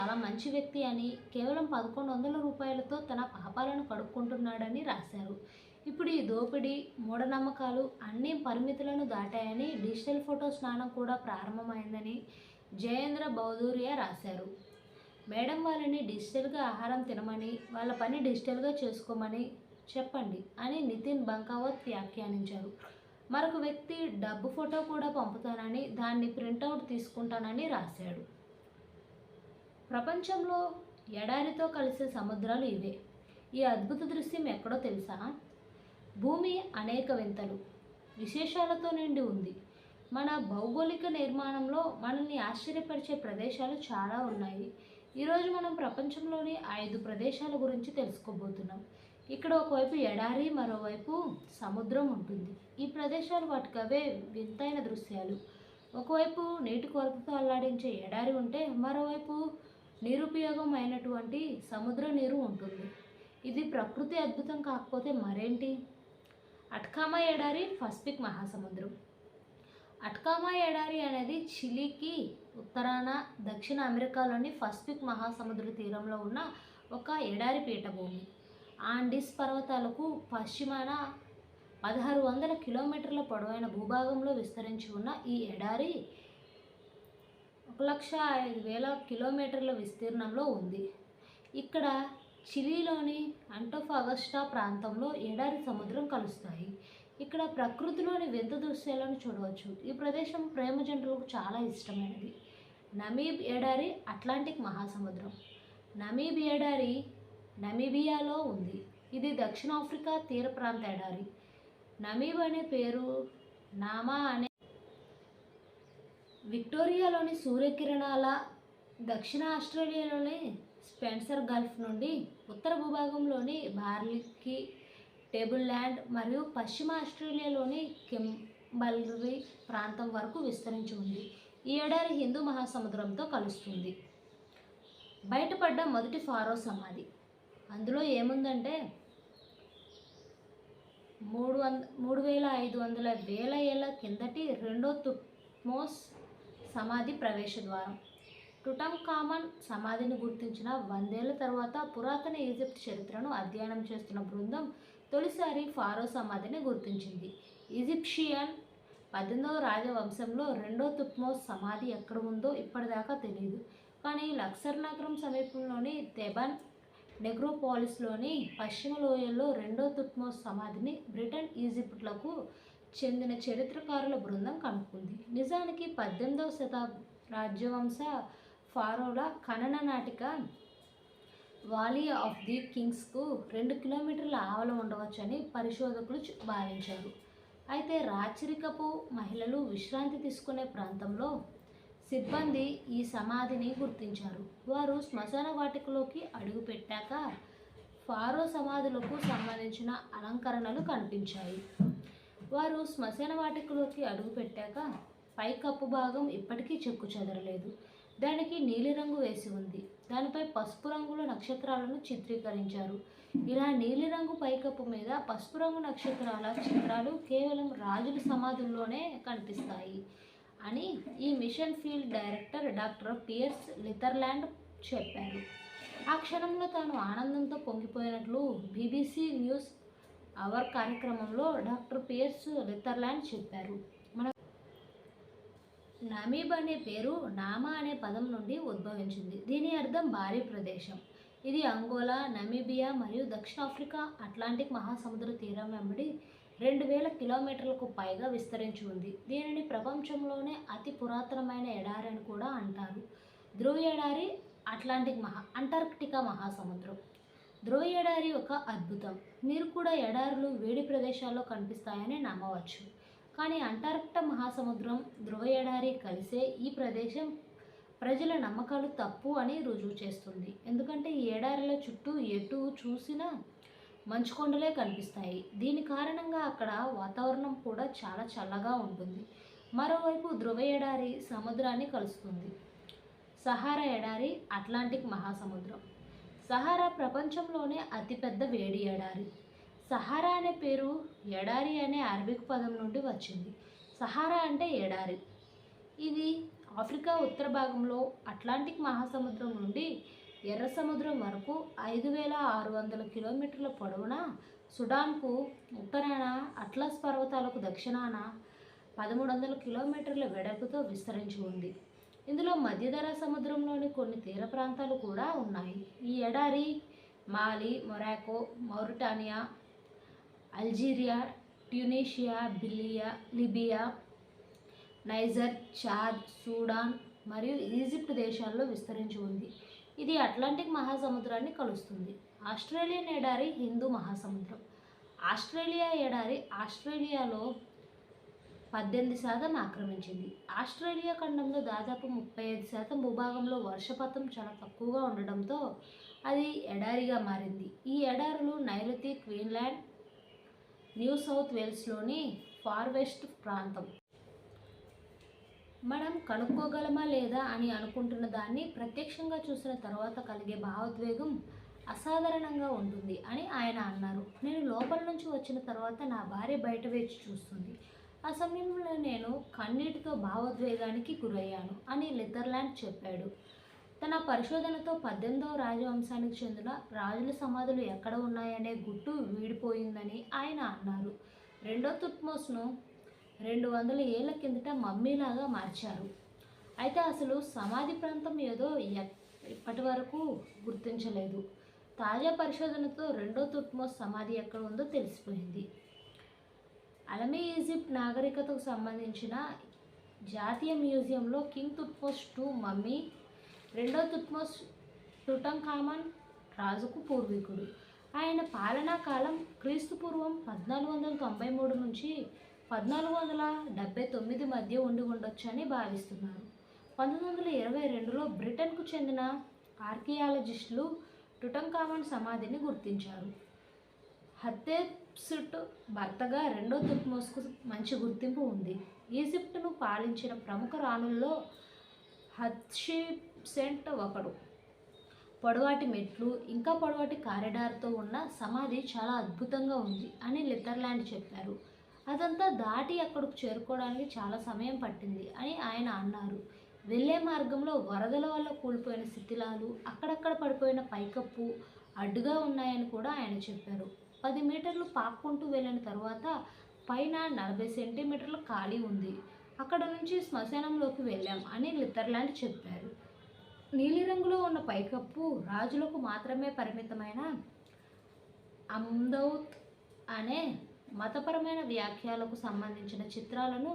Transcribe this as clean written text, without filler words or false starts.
చాలా మంచి వ్యక్తి అని, కేవలం 1100 రూపాయలతో తన పాపాలను కడుక్కుంటున్నాడని రాశారు. ఇప్పుడు ఈ దోపిడీ, మూఢనమ్మకాలు అన్ని పరిమితులను దాటాయని, డిజిటల్ ఫోటో స్నానం కూడా ప్రారంభమైందని జయేంద్ర బౌదూరియా రాశారు. మేడం వాళ్ళని డిజిటల్గా ఆహారం తినమని, వాళ్ళ పని డిజిటల్గా చేసుకోమని చెప్పండి అని నితిన్ బంకావత్ వ్యాఖ్యానించారు. మరొక వ్యక్తి డబ్బు ఫోటో కూడా పంపుతానని, దాన్ని ప్రింటౌట్ తీసుకుంటానని రాశాడు. ప్రపంచంలో ఎడారితో కలిసే సముద్రాలు ఇవే. ఈ అద్భుత దృశ్యం ఎక్కడో తెలుసా? భూమి అనేక వింతలు, విశేషాలతో నిండి ఉంది. మన భౌగోళిక నిర్మాణంలో మనల్ని ఆశ్చర్యపరిచే ప్రదేశాలు చాలా ఉన్నాయి. ఈరోజు మనం ప్రపంచంలోని 5 ప్రదేశాల గురించి తెలుసుకోబోతున్నాం. ఇక్కడ ఒకవైపు ఎడారి, మరోవైపు సముద్రం ఉంటుంది. ఈ ప్రదేశాలు వాటికవే వింతైన దృశ్యాలు. ఒకవైపు నీటి కొరతతో అల్లాడించే ఎడారి ఉంటే, మరోవైపు నిరుపయోగమైనటువంటి సముద్ర నీరు ఉంటుంది. ఇది ప్రకృతి అద్భుతం కాకపోతే మరేంటి? అట్కామా ఎడారి, పసిఫిక్ మహాసముద్రం. అట్కామా ఎడారి అనేది చిలీకి ఉత్తరాన, దక్షిణ అమెరికాలోని పసిఫిక్ మహాసముద్ర తీరంలో ఉన్న ఒక ఎడారి పీఠభూమి. ఆండీస్ పర్వతాలకు పశ్చిమాన 1600 కిలోమీటర్ల పొడవైన భూభాగంలో విస్తరించి ఉన్న ఈ ఎడారి 1,05,000 కిలోమీటర్ల విస్తీర్ణంలో ఉంది. ఇక్కడ చిలీలోని అంటోఫాగస్టా ప్రాంతంలో ఎడారి సముద్రం కలుస్తాయి. ఇక్కడ ప్రకృతిలోని వింత దృశ్యాలను చూడవచ్చు. ఈ ప్రదేశం ప్రేమ జంటలకు చాలా ఇష్టమైనది. నమీబ్ ఎడారి, అట్లాంటిక్ మహాసముద్రం. నమీబ్ ఎడారి నమీబియాలో ఉంది. ఇది దక్షిణాఫ్రికా తీర ప్రాంత ఎడారి. నమీబ్ అనే పేరు నామా అనే విక్టోరియాలోని సూర్యకిరణాల, దక్షిణ ఆస్ట్రేలియాలోని స్పెన్సర్ గల్ఫ్ నుండి ఉత్తర భూభాగంలోని బార్లికి టేబుల్ ల్యాండ్ మరియు పశ్చిమ ఆస్ట్రేలియాలోని కింబర్లీ ప్రాంతం వరకు విస్తరించి ఉంది. ఈ ఎడారి హిందూ మహాసముద్రంతో కలుస్తుంది. బయటపడ్డ మొదటి ఫారో సమాధి. అందులో ఏముందంటే 3,500 ఏళ్ల కిందటి రెండో తుట్మోస్ సమాధి ప్రవేశ ద్వారం. టుటంఖామన్ సమాధిని గుర్తించిన 100 ఏళ్ల తర్వాత పురాతన ఈజిప్ట్ చరిత్రను అధ్యయనం చేస్తున్న బృందం తొలిసారి ఫారో సమాధిని గుర్తించింది. ఈజిప్షియన్ 18వ రాజవంశంలో రెండో తుట్మోస్ సమాధి ఎక్కడ ఉందో ఇప్పటిదాకా తెలియదు. కానీ లక్సర్ నగరం సమీపంలోని తెబన్ నెగ్రోపోలిస్లోని పశ్చిమ లోయల్లో రెండో తుట్మోస్ సమాధిని బ్రిటన్, ఈజిప్ట్లకు చెందిన చరిత్రకారుల బృందం కనుక్కుంది. నిజానికి 18వ శతాబ్ద రాజ్యవంశ ఫారోల ఖనన నాటిక వాలీ ఆఫ్ ది కింగ్స్కు 2 కిలోమీటర్ల ఆవల ఉండవచ్చని పరిశోధకులు భావించారు. అయితే రాచరికపు మహిళలు విశ్రాంతి తీసుకునే ప్రాంతంలో సిబ్బంది ఈ సమాధిని గుర్తించారు. వారు శ్మశాన వాటికలోకి అడుగుపెట్టాక ఫారో సమాధులకు సంబంధించిన అలంకరణలు కనిపించాయి. వారు శ్మశాన వాటికలోకి అడుగుపెట్టాక పైకప్పు భాగం ఇప్పటికీ చెక్కు చెదరలేదు. దానికి నీలిరంగు వేసి ఉంది. దానిపై పసుపు రంగులో నక్షత్రాలను చిత్రీకరించారు. ఇలా నీలిరంగు పైకప్పు మీద పసుపు రంగు నక్షత్రాల చిత్రాలు కేవలం రాజుల సమాధుల్లోనే కనిపిస్తాయి అని ఈ mission field director doctor Pierce Litherland చెప్పారు. ఆ క్షణంలో తాను ఆనందంతో పొంగిపోయినట్లు BBC న్యూస్ అవర్ కార్యక్రమంలో డాక్టర్ పియర్స్ లిథర్లాండ్ చెప్పారు. నమీబ్ అనే పేరు నామా అనే పదం నుండి ఉద్భవించింది. దీని అర్థం భారీ ప్రదేశం. ఇది అంగోలా, నమీబియా మరియు దక్షిణాఫ్రికా అట్లాంటిక్ మహాసముద్ర తీరం వెంబడి 2,000 కిలోమీటర్లకు పైగా విస్తరించి ఉంది. దీనిని ప్రపంచంలోనే అతి పురాతనమైన ఎడారి అని కూడా అంటారు. ధ్రువ ఎడారి, అంటార్కిటికా మహాసముద్రం. ధ్రువ ఎడారి ఒక అద్భుతం. మీరు కూడా ఎడారులు వేడి ప్రదేశాల్లో కనిపిస్తాయని నమ్మవచ్చు. కానీ అంటార్కిటికా మహాసముద్రం, ధ్రువ ఎడారి కలిసే ఈ ప్రదేశం ప్రజల నమ్మకాలు తప్పు అని రుజువు చేస్తుంది. ఎందుకంటే ఈ ఎడారిలో చుట్టూ ఎటు చూసినా మంచుకొండలే కనిపిస్తాయి. దీని కారణంగా అక్కడ వాతావరణం కూడా చాలా చల్లగా ఉంటుంది. మరోవైపు ధ్రువ ఎడారి సముద్రాన్ని కలుస్తుంది. సహారా ఎడారి, అట్లాంటిక్ మహాసముద్రం. సహారా ప్రపంచంలోనే అతిపెద్ద వేడి ఎడారి. సహారా అనే పేరు ఎడారి అనే అరబిక్ పదం నుండి వచ్చింది. సహారా అంటే ఎడారి. ఇది ఆఫ్రికా ఉత్తర భాగంలో అట్లాంటిక్ మహాసముద్రం నుండి ఎర్ర సముద్రం వరకు 5,600 కిలోమీటర్ల పొడవున, సుడాన్కు ఉత్తరాన, అట్లస్ పర్వతాలకు దక్షిణాన 1,300 కిలోమీటర్ల వెడల్పుతో విస్తరించి ఉంది. ఇందులో మధ్యధరా సముద్రంలోని కొన్ని తీర ప్రాంతాలు కూడా ఉన్నాయి. ఈ ఎడారి Mali, Morocco, Mauritania, Algeria, Tunisia, Libya, Niger, Chad, Sudan మరియు ఈజిప్ట్ దేశాల్లో విస్తరించి ఉంది. ఇది అట్లాంటిక్ మహాసముద్రాన్ని కలుస్తుంది. ఆస్ట్రేలియన్ ఎడారి హిందూ మహాసముద్రం. ఆస్ట్రేలియా ఎడారి ఆస్ట్రేలియాలో 18% ఆక్రమించింది. ఆస్ట్రేలియా ఖండంలో దాదాపు 35% భూభాగంలో వర్షపాతం చాలా తక్కువగా ఉండడంతో అది ఎడారిగా మారింది. ఈ ఎడారులు నైరుతి క్వీన్లాండ్, న్యూ సౌత్ వేల్స్లోని ఫార్ వెస్ట్ ప్రాంతం. మనం కనుక్కోగలమా లేదా అని అనుకుంటున్న దాన్ని ప్రత్యక్షంగా చూసిన తర్వాత కలిగే భావోద్వేగం అసాధారణంగా ఉంటుంది అని ఆయన అన్నారు. నేను లోపల నుంచి వచ్చిన తర్వాత నా భార్య బయట వేచి చూస్తుంది. ఆ సమయంలో నేను కన్నీటితో భావోద్వేగానికి గురయ్యాను అని లిథర్లాండ్ చెప్పాడు. తన పరిశోధనతో 18వ రాజవంశానికి చెందిన రాజుల సమాధులు ఎక్కడ ఉన్నాయనే గుట్టు వీడిపోయిందని ఆయన అన్నారు. రెండో తుట్మోస్ను 200 ఏళ్ల కిందట మమ్మీలాగా మార్చారు. అయితే అసలు సమాధి ప్రాంతం ఏదో ఇప్పటి వరకు గుర్తించలేదు. తాజా పరిశోధనతో రెండో తుట్మోస్ సమాధి ఎక్కడ ఉందో తెలిసిపోయింది. అలమే ఈజిప్ట్ నాగరికతకు సంబంధించిన జాతీయ మ్యూజియంలో కింగ్ తుట్మోస్ II మమ్మీ, రెండో తుట్మోస్ టుటంఖామన్ రాజుకు పూర్వీకుడు. ఆయన పాలనా కాలం క్రీస్తుపూర్వం 1493 నుంచి 1479 మధ్య ఉండి ఉండొచ్చని భావిస్తున్నారు. 1922లో బ్రిటన్కు చెందిన ఆర్కియాలజిస్టులు టుటంఖామన్ సమాధిని గుర్తించారు. హత్షెప్సుట్ భర్తగా రెండో తుట్మోస్కు మంచి గుర్తింపు ఉంది. ఈజిప్టును పాలించిన ప్రముఖ రాణుల్లో హత్షెప్సుట్ ఒకడు. పొడవాటి మెట్లు, ఇంకా పొడవాటి కారిడార్తో ఉన్న సమాధి చాలా అద్భుతంగా ఉంది అని లిథర్లాండ్ చెప్పారు. అదంతా దాటి అక్కడకు చేరుకోవడానికి చాలా సమయం పట్టింది అని ఆయన అన్నారు. వెళ్ళే మార్గంలో వరదల వల్ల కూలిపోయిన శిథిలాలు, అక్కడక్కడ పడిపోయిన పైకప్పు అడ్డుగా ఉన్నాయని కూడా ఆయన చెప్పారు. 10 మీటర్లు పాక్కుంటూ వెళ్ళిన తరువాత పైన 40 సెంటీమీటర్ల ఖాళీ ఉంది. అక్కడ నుంచి శ్మశానంలోకి వెళ్ళాం అని లిథర్లాండ్ చెప్పారు. నీలిరంగులో ఉన్న పైకప్పు రాజులకు మాత్రమే పరిమితమైన అమ్దౌత్ అనే మతపరమైన వ్యాఖ్యలకు సంబంధించిన చిత్రాలను